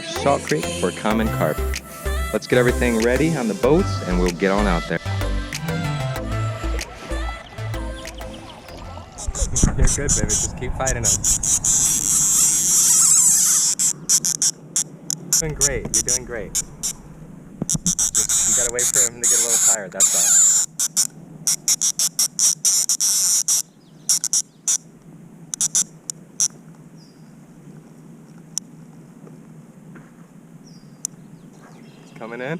fish Salt Creek for Common Carp. Let's get everything ready on the boats and we'll get on out there. You're good, baby. Just keep fighting them. You're doing great. You're doing great. Just, you gotta wait for him to get a little tired, that's all. Coming in.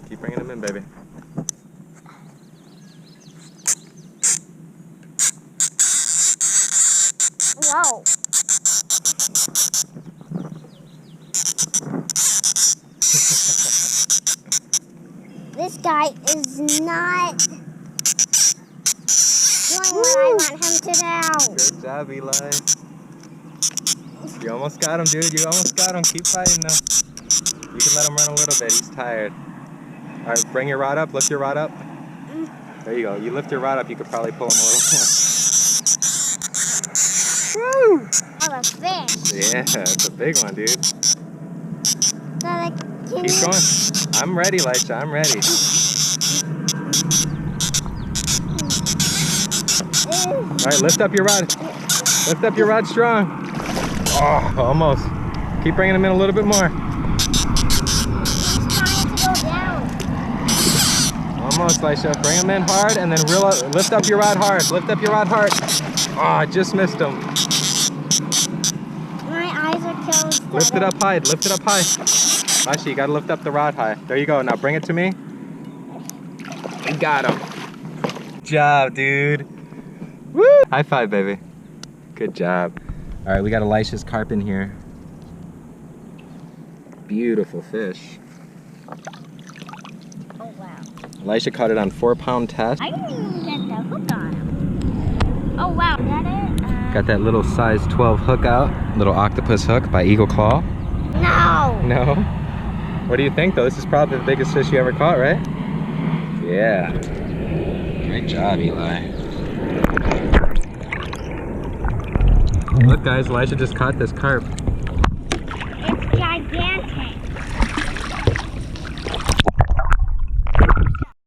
Keep bringing them in, baby. Whoa. This guy is not doing what I want him to do. Good job, Eli. You almost got him, dude. You almost got him. Keep fighting though. You can let him run a little bit. He's tired. All right, bring your rod up. Lift your rod up. There you go. You lift your rod up, you could probably pull him a little more. Woo! Oh, a fish. Yeah, it's a big one, dude. So Keep going. I'm ready, Lisha. I'm ready. All right, lift up your rod. Lift up your rod strong. Oh, almost. Keep bringing him in a little bit more. Almost, Lisha. Bring him in hard and then lift up your rod hard. Lift up your rod hard. Oh, I just missed him. My eyes are closed. Lift it up high. Lift it up high. Lisha, you gotta lift up the rod high. There you go. Now bring it to me. We got him. Good job, dude. Woo! High five, baby. Good job. All right, we got Elisha's carp in here. Beautiful fish. Oh, wow. Elisha caught it on 4-pound test. I didn't even get the hook on him. Oh, wow. Is that it? Got that little size 12 hook out. Little octopus hook by Eagle Claw. No. No? What do you think, though? This is probably the biggest fish you ever caught, right? Yeah. Great job, Eli. Look, guys, Elisha just caught this carp.